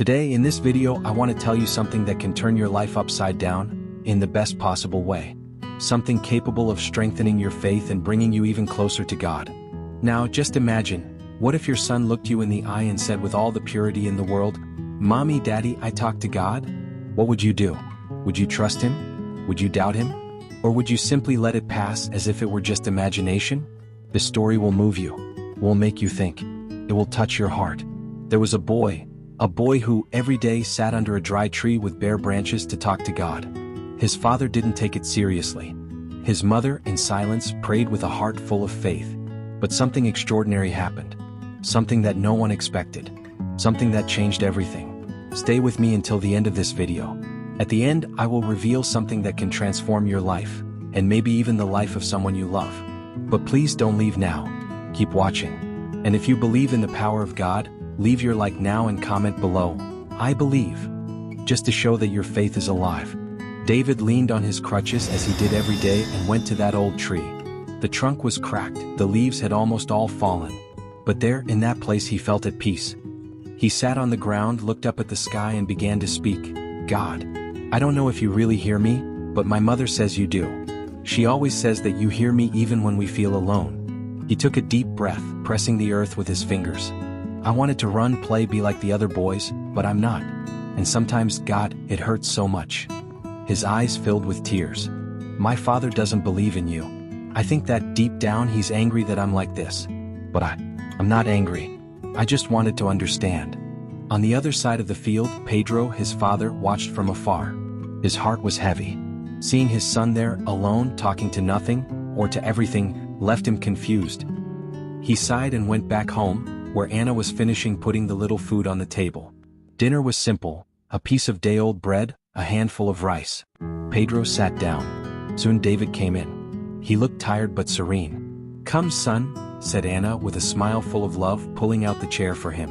Today in this video I want to tell you something that can turn your life upside down, in the best possible way. Something capable of strengthening your faith and bringing you even closer to God. Now just imagine, what if your son looked you in the eye and said with all the purity in the world, "Mommy, Daddy, I talked to God"? What would you do? Would you trust him? Would you doubt him? Or would you simply let it pass as if it were just imagination? This story will move you, will make you think. It will touch your heart. There was a boy who every day sat under a dry tree with bare branches to talk to God. His father didn't take it seriously. His mother, in silence, prayed with a heart full of faith. But something extraordinary happened. Something that no one expected. Something that changed everything. Stay with me until the end of this video. At the end, I will reveal something that can transform your life, and maybe even the life of someone you love. But please don't leave now. Keep watching. And if you believe in the power of God, leave your like now and comment below, "I believe," just to show that your faith is alive. David leaned on his crutches as he did every day and went to that old tree. The trunk was cracked, the leaves had almost all fallen. But there, in that place, he felt at peace. He sat on the ground, looked up at the sky and began to speak. "God, I don't know if you really hear me, but my mother says you do. She always says that you hear me even when we feel alone." He took a deep breath, pressing the earth with his fingers. "I wanted to run, play, be like the other boys, but I'm not. And sometimes, God, it hurts so much." His eyes filled with tears. "My father doesn't believe in you. I think that deep down he's angry that I'm like this. But I'm not angry. I just wanted to understand." On the other side of the field, Pedro, his father, watched from afar. His heart was heavy. Seeing his son there, alone, talking to nothing, or to everything, left him confused. He sighed and went back home, where Anna was finishing putting the little food on the table. Dinner was simple, a piece of day-old bread, a handful of rice. Pedro sat down. Soon David came in. He looked tired but serene. "Come, son," said Anna with a smile full of love, pulling out the chair for him.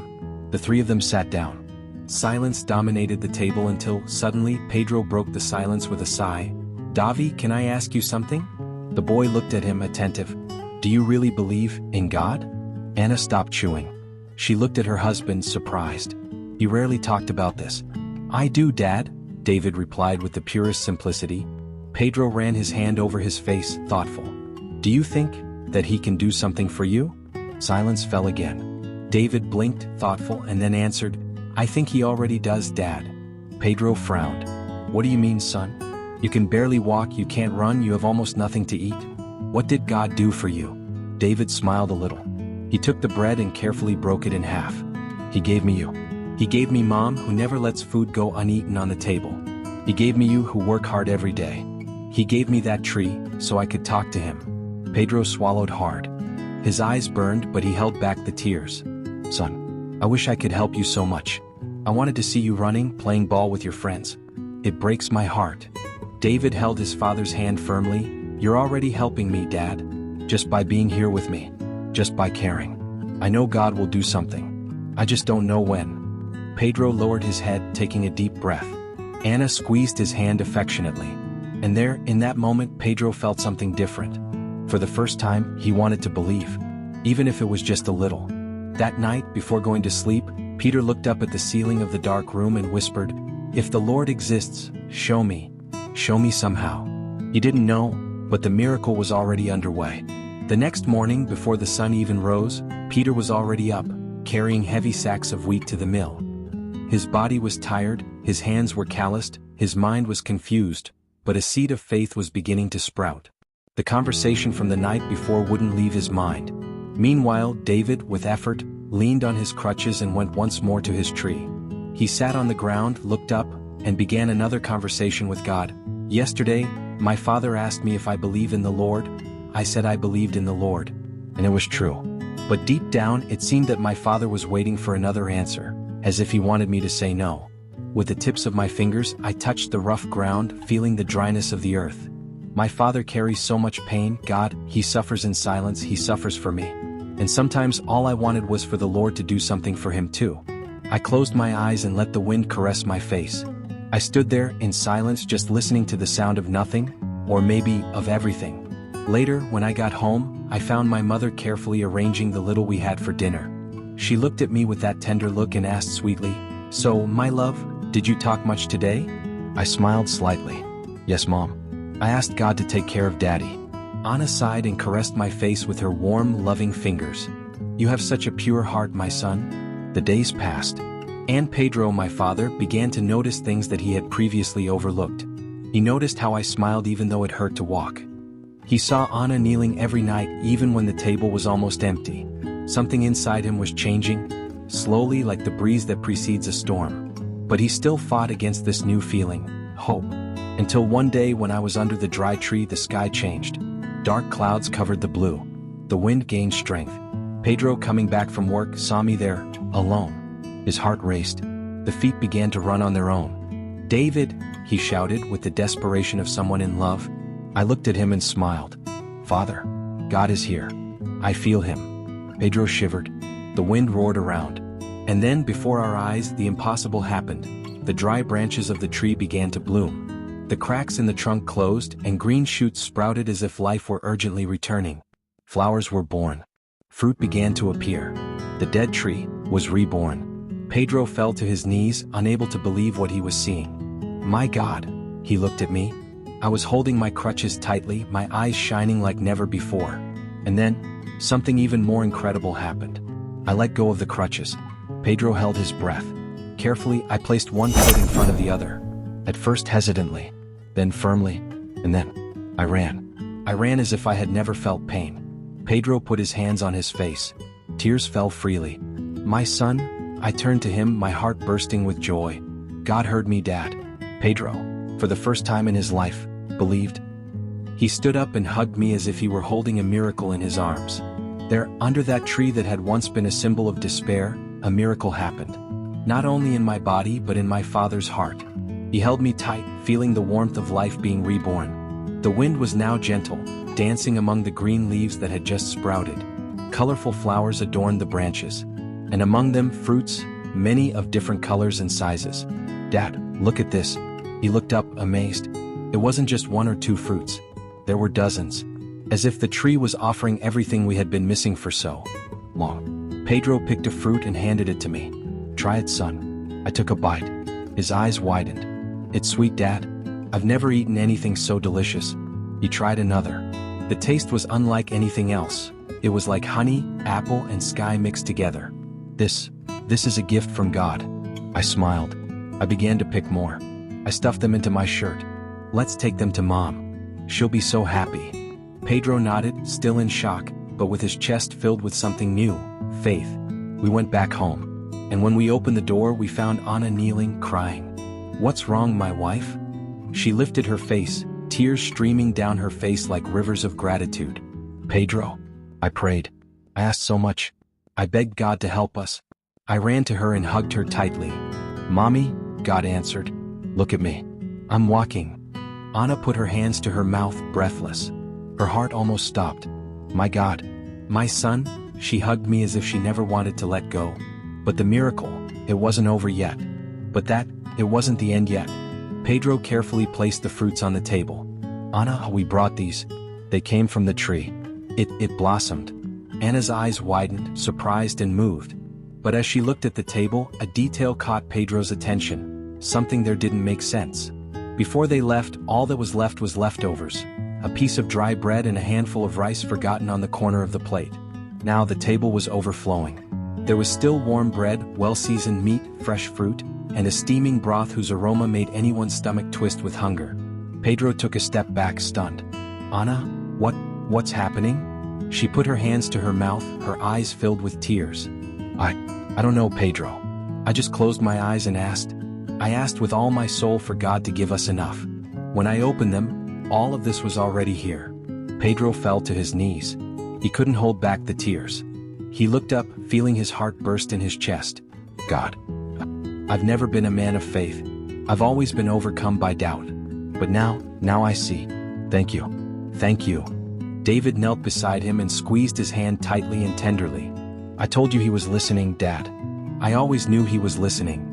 The three of them sat down. Silence dominated the table until, suddenly, Pedro broke the silence with a sigh. "Davi, can I ask you something?" The boy looked at him, attentive. "Do you really believe in God?" Anna stopped chewing. She looked at her husband, surprised. "He rarely talked about this." "I do, Dad," David replied with the purest simplicity. Pedro ran his hand over his face, thoughtful. "Do you think that he can do something for you?" Silence fell again. David blinked, thoughtful, and then answered, "I think he already does, Dad." Pedro frowned. "What do you mean, son? You can barely walk, you can't run, you have almost nothing to eat. What did God do for you?" David smiled a little. He took the bread and carefully broke it in half. "He gave me you. He gave me Mom, who never lets food go uneaten on the table. He gave me you, who work hard every day. He gave me that tree, so I could talk to him." Pedro swallowed hard. His eyes burned, but he held back the tears. "Son, I wish I could help you so much. I wanted to see you running, playing ball with your friends. It breaks my heart." David held his father's hand firmly. "You're already helping me, Dad. Just by being here with me. Just by caring. I know God will do something. I just don't know when." Pedro lowered his head, taking a deep breath. Anna squeezed his hand affectionately. And there, in that moment, Pedro felt something different. For the first time, he wanted to believe. Even if it was just a little. That night, before going to sleep, Peter looked up at the ceiling of the dark room and whispered, "If the Lord exists, show me. Show me somehow." He didn't know, but the miracle was already underway. The next morning, before the sun even rose, Peter was already up, carrying heavy sacks of wheat to the mill. His body was tired, his hands were calloused, his mind was confused, but a seed of faith was beginning to sprout. The conversation from the night before wouldn't leave his mind. Meanwhile, David, with effort, leaned on his crutches and went once more to his tree. He sat on the ground, looked up, and began another conversation with God. "Yesterday, my father asked me if I believe in the Lord. I said I believed in the Lord. And it was true. But deep down, it seemed that my father was waiting for another answer, as if he wanted me to say no. With the tips of my fingers, I touched the rough ground, feeling the dryness of the earth. My father carries so much pain, God, he suffers in silence, he suffers for me. And sometimes all I wanted was for the Lord to do something for him too. I closed my eyes and let the wind caress my face. I stood there, in silence, just listening to the sound of nothing, or maybe, of everything. Later, when I got home, I found my mother carefully arranging the little we had for dinner. She looked at me with that tender look and asked sweetly, "So, my love, did you talk much today?" I smiled slightly. "Yes, Mom. I asked God to take care of Daddy." Anna sighed and caressed my face with her warm, loving fingers. "You have such a pure heart, my son." The days passed. And Pedro, my father, began to notice things that he had previously overlooked. He noticed how I smiled even though it hurt to walk. He saw Anna kneeling every night even when the table was almost empty. Something inside him was changing, slowly like the breeze that precedes a storm. But he still fought against this new feeling, hope. Until one day when I was under the dry tree, the sky changed. Dark clouds covered the blue. The wind gained strength. Pedro, coming back from work, saw me there, alone. His heart raced. The feet began to run on their own. "David," he shouted with the desperation of someone in love. I looked at him and smiled. "Father, God is here. I feel him." Pedro shivered. The wind roared around. And then, before our eyes, the impossible happened. The dry branches of the tree began to bloom. The cracks in the trunk closed, and green shoots sprouted as if life were urgently returning. Flowers were born. Fruit began to appear. The dead tree was reborn. Pedro fell to his knees, unable to believe what he was seeing. "My God," he looked at me. I was holding my crutches tightly, my eyes shining like never before. And then, something even more incredible happened. I let go of the crutches. Pedro held his breath. Carefully, I placed one foot in front of the other. At first hesitantly, then firmly, and then I ran. I ran as if I had never felt pain. Pedro put his hands on his face. Tears fell freely. "My son," I turned to him, my heart bursting with joy. "God heard me, Dad." Pedro, for the first time in his life, believed. He stood up and hugged me as if he were holding a miracle in his arms. There, under that tree that had once been a symbol of despair, a miracle happened. Not only in my body but in my father's heart. He held me tight, feeling the warmth of life being reborn. The wind was now gentle, dancing among the green leaves that had just sprouted. Colorful flowers adorned the branches, and among them fruits, many of different colors and sizes. "Dad, look at this." He looked up, amazed. It wasn't just one or two fruits. There were dozens. As if the tree was offering everything we had been missing for so long. Pedro picked a fruit and handed it to me. "Try it, son." I took a bite. His eyes widened. "It's sweet, Dad. I've never eaten anything so delicious." He tried another. The taste was unlike anything else. It was like honey, apple, and sky mixed together. This is a gift from God." I smiled. I began to pick more. I stuffed them into my shirt. "Let's take them to Mom. She'll be so happy." Pedro nodded, still in shock, but with his chest filled with something new, faith. We went back home. And when we opened the door, we found Anna kneeling, crying. "What's wrong, my wife?" She lifted her face, tears streaming down her face like rivers of gratitude. "Pedro," I prayed. I asked so much. I begged God to help us. I ran to her and hugged her tightly. "Mommy," God answered. "Look at me. I'm walking." Anna put her hands to her mouth, breathless. Her heart almost stopped. "My God. My son," she hugged me as if she never wanted to let go. But the miracle, it wasn't over yet. It wasn't the end yet. Pedro carefully placed the fruits on the table. "Anna, we brought these. They came from the tree. It blossomed." Anna's eyes widened, surprised and moved. But as she looked at the table, a detail caught Pedro's attention. Something there didn't make sense. Before they left, all that was left was leftovers. A piece of dry bread and a handful of rice forgotten on the corner of the plate. Now the table was overflowing. There was still warm bread, well-seasoned meat, fresh fruit, and a steaming broth whose aroma made anyone's stomach twist with hunger. Pedro took a step back, stunned. "Anna, what's happening?" She put her hands to her mouth, her eyes filled with tears. I don't know, Pedro. I just closed my eyes and asked. I asked with all my soul for God to give us enough. When I opened them, all of this was already here." Pedro fell to his knees. He couldn't hold back the tears. He looked up, feeling his heart burst in his chest. "God, I've never been a man of faith. I've always been overcome by doubt. But now I see. Thank you. Thank you." David knelt beside him and squeezed his hand tightly and tenderly. "I told you he was listening, Dad. I always knew he was listening."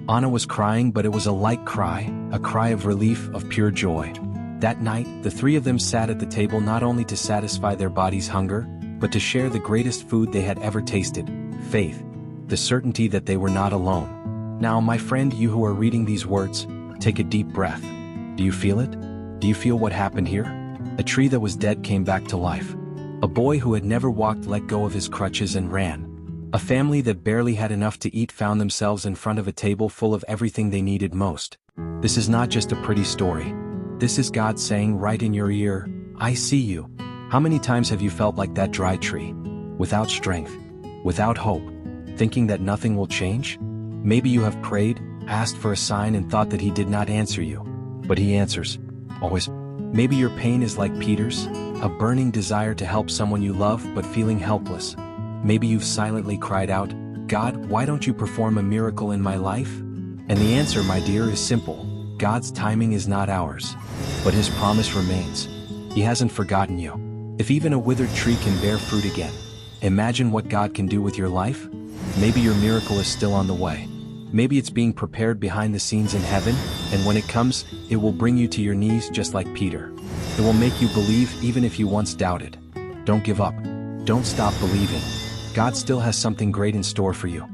Anna was crying, but it was a light cry, a cry of relief, of pure joy. That night, the three of them sat at the table not only to satisfy their bodies' hunger, but to share the greatest food they had ever tasted, faith, the certainty that they were not alone. Now, my friend, you who are reading these words, take a deep breath. Do you feel it? Do you feel what happened here? A tree that was dead came back to life. A boy who had never walked let go of his crutches and ran. A family that barely had enough to eat found themselves in front of a table full of everything they needed most. This is not just a pretty story. This is God saying right in your ear, I see you. How many times have you felt like that dry tree? Without strength, without hope, thinking that nothing will change? Maybe you have prayed, asked for a sign and thought that He did not answer you. But He answers. Always. Maybe your pain is like Peter's, a burning desire to help someone you love but feeling helpless. Maybe you've silently cried out, God, why don't you perform a miracle in my life? And the answer, my dear, is simple. God's timing is not ours, but His promise remains. He hasn't forgotten you. If even a withered tree can bear fruit again, imagine what God can do with your life. Maybe your miracle is still on the way. Maybe it's being prepared behind the scenes in heaven, and when it comes, it will bring you to your knees just like Peter. It will make you believe even if you once doubted. Don't give up. Don't stop believing. God still has something great in store for you.